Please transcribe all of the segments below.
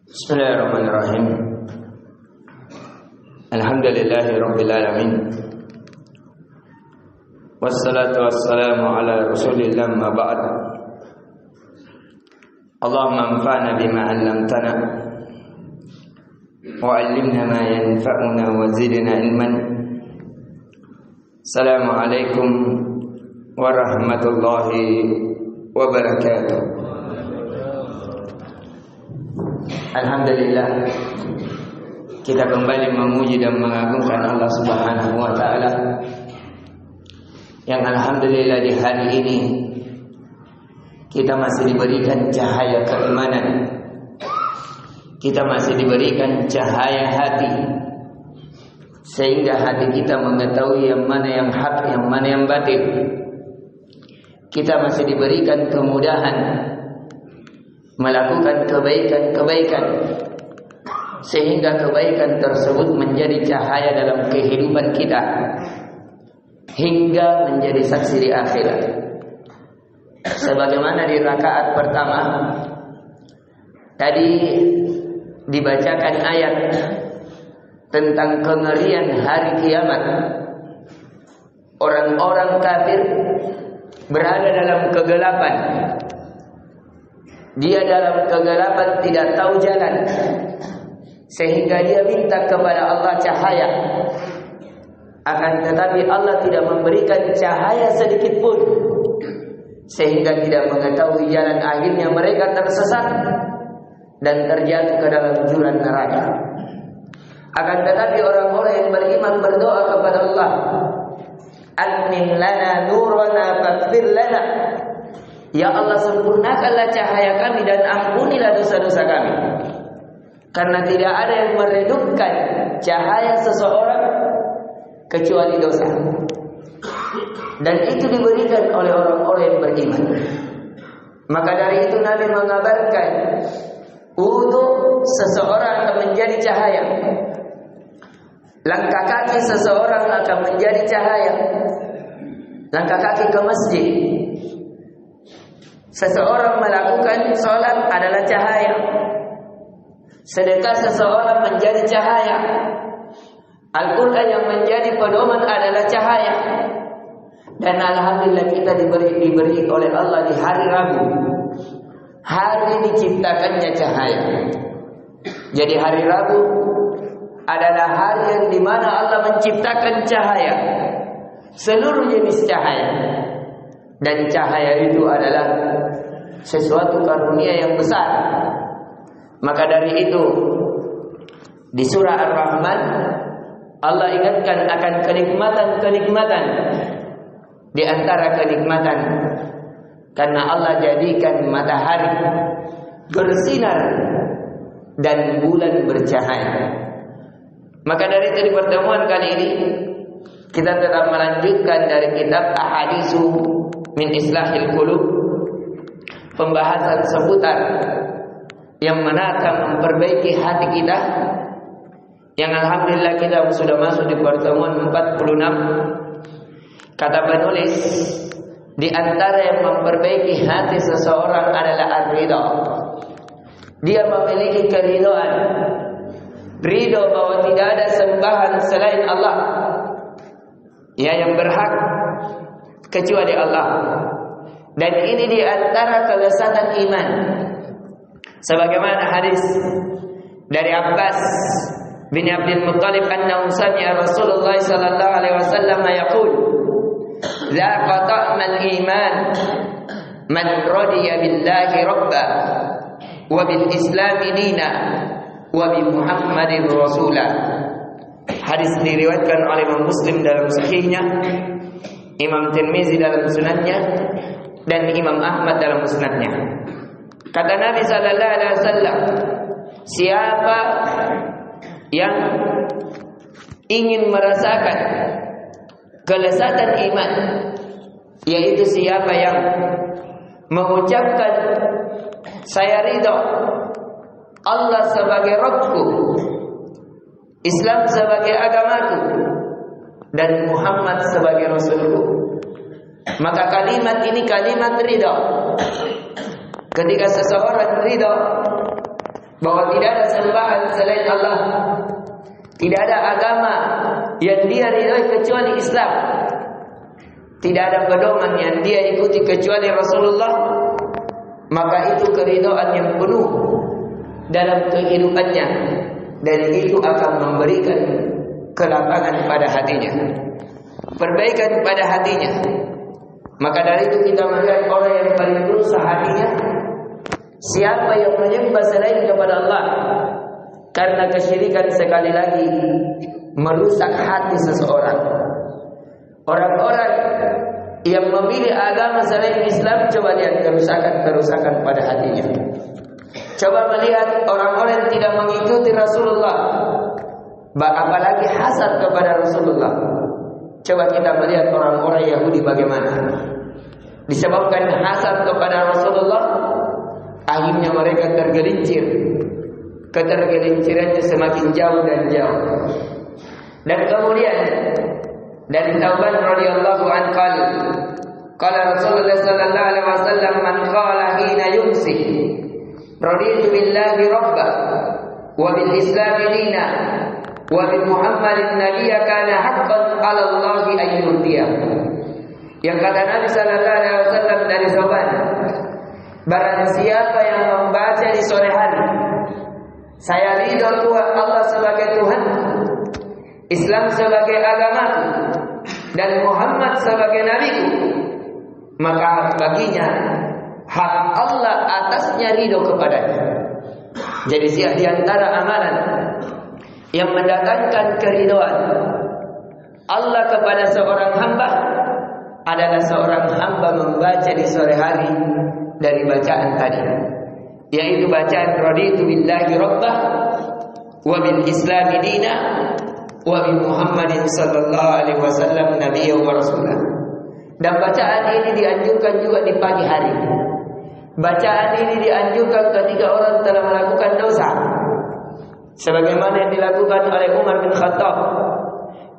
Bismillahirrahmanirrahim. Alhamdulillahirabbil alamin. Wassalatu wassalamu ala Rasulillah ma ba'd. Allahumma anfa'na bima 'allamtana wa 'allimna ma yanfa'una wa zidna ilman. Assalamualaikum warahmatullahi wabarakatuh. Alhamdulillah, kita kembali memuji dan mengagungkan Allah Subhanahu wa taala yang alhamdulillah di hari ini kita masih diberikan cahaya keimanan. Kita masih diberikan cahaya hati sehingga hati kita mengetahui yang mana yang hak, yang mana yang batil. Kita masih diberikan kemudahan melakukan kebaikan-kebaikan sehingga kebaikan tersebut menjadi cahaya dalam kehidupan kita hingga menjadi saksi di akhirat. Sebagaimana di rakaat pertama tadi dibacakan ayat tentang kengerian hari kiamat. Orang-orang kafir berada dalam kegelapan. Dia dalam kegelapan tidak tahu jalan, sehingga dia minta kepada Allah cahaya. Akan tetapi Allah tidak memberikan cahaya sedikit pun, sehingga tidak mengetahui jalan. Akhirnya mereka tersesat dan terjatuh ke dalam jurang neraka. Akan tetapi orang-orang yang beriman berdoa kepada Allah, Atmin lana nurana faghfir lana. Ya Allah, sempurnakanlah cahaya kami dan ampunilah dosa-dosa kami. Karena tidak ada yang meredupkan cahaya seseorang kecuali dosa. Dan itu diberikan oleh orang-orang yang beriman. Maka dari itu Nabi mengabarkan wudu seseorang akan menjadi cahaya. Langkah kaki seseorang akan menjadi cahaya. Langkah kaki ke masjid. Seseorang melakukan sholat adalah cahaya. Sedekah seseorang menjadi cahaya. Al-Quran yang menjadi pedoman adalah cahaya. Dan alhamdulillah kita diberi oleh Allah di hari Rabu. Hari diciptakannya cahaya. Jadi hari Rabu adalah hari yang dimana Allah menciptakan cahaya. Seluruh jenis cahaya. Dan cahaya itu adalah sesuatu karunia yang besar. Maka dari itu di surah Ar-Rahman Allah ingatkan akan kenikmatan-kenikmatan. Di antara kenikmatan, karena Allah jadikan matahari bersinar dan bulan bercahaya. Maka dari itu di pertemuan kali ini kita tetap melanjutkan dari kitab Ahaditsu min Islahil Qulub, pembahasan seputar yang menata memperbaiki hati kita, yang alhamdulillah kita sudah masuk di pertemuan 46. Kata penulis, di antara yang memperbaiki hati seseorang adalah ar-ridha. Dia memiliki keridhaan, ridho bahwa tidak ada sembahan selain Allah yang berhak kecuali Allah. Dan ini di antara kelezatan iman. Sebagaimana hadis dari Abbas bin Abdul Muttalib annahu sami'a Rasulullah sallallahu alaihi wasallam yaqul, la qata'mal iman man radiya billahi rabba wa bil islam dina wa bi Muhammadin rasula. Hadis diriwayatkan oleh Imam Muslim dalam sahihnya, Imam Tirmizi dalam sunannya, dan Imam Ahmad dalam musnadnya. Kata Nabi sallallahu alaihi wasallam, siapa yang ingin merasakan kelezatan iman, yaitu siapa yang mengucapkan saya ridha Allah sebagai Rabbku, Islam sebagai agamaku, dan Muhammad sebagai Rasulku, maka kalimat ini kalimat ridha. Ketika seseorang ridha bahwa tidak ada sembahan selain Allah, tidak ada agama yang dia ridhai kecuali Islam, tidak ada pedoman yang dia ikuti kecuali Rasulullah, maka itu keridhaan yang penuh dalam kehidupannya, dan itu akan memberikan kelapangan pada hatinya, perbaikan pada hatinya. Maka dari itu kita melihat orang yang paling berusaha hatinya, siapa yang menyembah selain kepada Allah, karena kesyirikan sekali lagi merusak hati seseorang. Orang-orang yang memilih agama selain Islam, coba lihat kerusakan pada hatinya. Coba melihat orang-orang yang tidak mengikuti Rasulullah, apalagi hasad kepada Rasulullah. Coba kita melihat orang-orang Yahudi bagaimana. Disebabkan hasad kepada Rasulullah, akhirnya mereka tergelincir. Ketergelincirannya semakin jauh dan jauh. Dan kemudian dari Thauban radhiyallahu anhu qala Rasulullah sallallahu alaihi wasallam, man qala hina yumsi raditu billahi rabba wa bil islam dina wa bi Muhammadin nabiyya kana haqqan 'ala Allah an yurdiyahu. Yang kata Nabi sallallahu alaihi wasallam dari Thauban, barang siapa yang membaca di sore hari, saya ridho Tuhan Allah sebagai Tuhan, Islam sebagai agamaku, dan Muhammad sebagai nabiku, maka baginya hak Allah atasnya ridho kepadanya. Jadi di antara amalan yang mendatangkan keridhaan Allah kepada seorang hamba adalah seorang hamba membaca di sore hari dari bacaan tadi, yaitu bacaan raditu billahi rabbah wa bil islam dina wa bi Muhammadin sallallahu alaihi wasallam nabiyyan wa rasulah. Dan bacaan ini dianjurkan juga di pagi hari. Bacaan ini dianjurkan ketika orang telah melakukan dosa, sebagaimana yang dilakukan oleh Umar bin Khattab.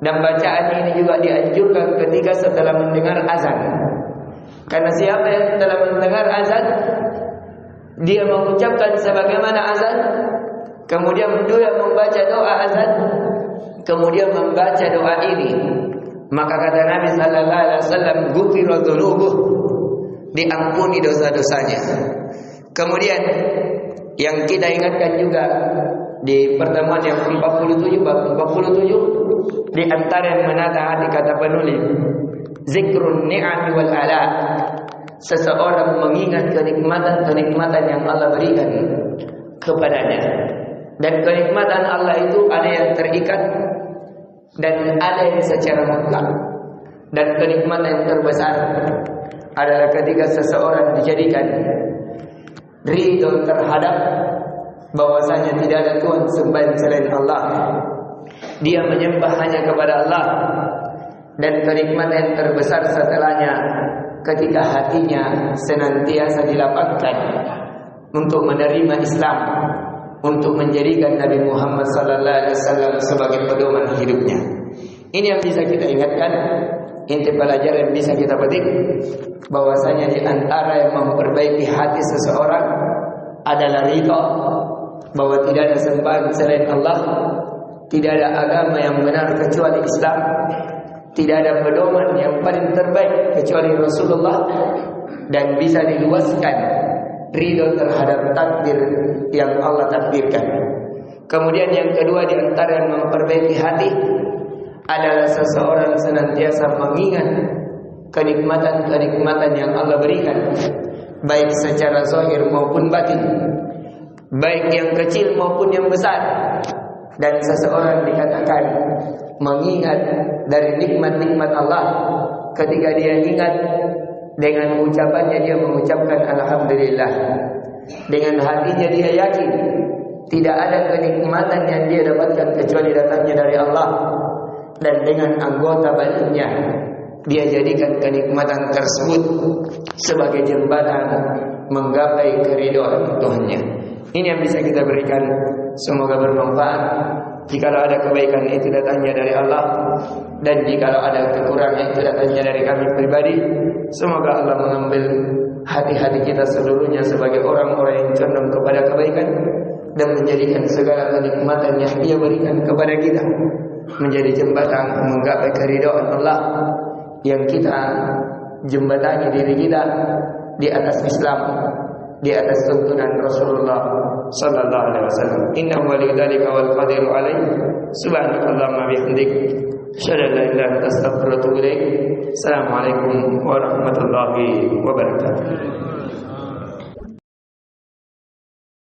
Dan bacaan ini juga dianjurkan ketika setelah mendengar azan. Karena siapa yang telah mendengar azan, dia mengucapkan sebagaimana azan, kemudian dia membaca doa azan, kemudian membaca doa ini, maka kata Nabi sallallahu alaihi wasallam, ghufira dzunubuh, diampuni dosa-dosanya. Kemudian yang kita ingatkan juga di pertemuan yang 47 bab 47, di antara yang menata hati kata penulis, zikrun ni'am wal ala, seseorang mengingat kenikmatan-kenikmatan yang Allah berikan kepadanya. Dan kenikmatan Allah itu ada yang terikat dan ada yang secara mutlak. Dan kenikmatan yang terbesar adalah ketika seseorang dijadikan ridho terhadap bahwasanya tidak ada Tuhan sembahan selain Allah, dia menyembah hanya kepada Allah. Dan kenikmatan yang terbesar setelahnya ketika hatinya senantiasa dilapangkan untuk menerima Islam, untuk menjadikan Nabi Muhammad sallallahu alaihi wasallam sebagai pedoman hidupnya. Ini yang bisa kita ingatkan, inti pelajaran yang bisa kita petik, bahwasanya di antara yang memperbaiki hati seseorang adalah ridha bahwa tidak ada sembahan selain Allah, tidak ada agama yang benar kecuali Islam, tidak ada pedoman yang paling terbaik kecuali Rasulullah, dan bisa diluaskan ridho terhadap takdir yang Allah takdirkan. Kemudian yang kedua di antara yang memperbaiki hati adalah seseorang senantiasa mengingat kenikmatan-kenikmatan yang Allah berikan, baik secara zahir maupun batin, baik yang kecil maupun yang besar. Dan seseorang dikatakan mengingat dari nikmat-nikmat Allah ketika dia ingat, dengan ucapannya dia mengucapkan alhamdulillah. Dengan hatinya dia yakin tidak ada kenikmatan yang dia dapatkan kecuali datangnya dari Allah. Dan dengan anggota badannya dia jadikan kenikmatan tersebut sebagai jembatan menggapai keridhaan Tuhannya. Ini yang bisa kita berikan, semoga bermanfaat. Jikalau ada kebaikan itu datangnya dari Allah, dan jikalau ada kekurangan itu datangnya dari kami pribadi, semoga Allah mengambil hati-hati kita seluruhnya sebagai orang-orang yang condong kepada kebaikan, dan menjadikan segala kenikmatan yang Dia berikan kepada kita menjadi jembatan menggapai keridhaan Allah, yang kita jembatani diri kita di atas Islam, di atas tuntunan Rasulullah sallallahu alaihi wasallam. Innahu waliyudzalika wal qadiru alaihi. Subhanakallahumma bihamdik, asyhadu an la ilaha illa anta astaghfiruka wa atubu ilaik. Assalamualaikum warahmatullahi wabarakatuh.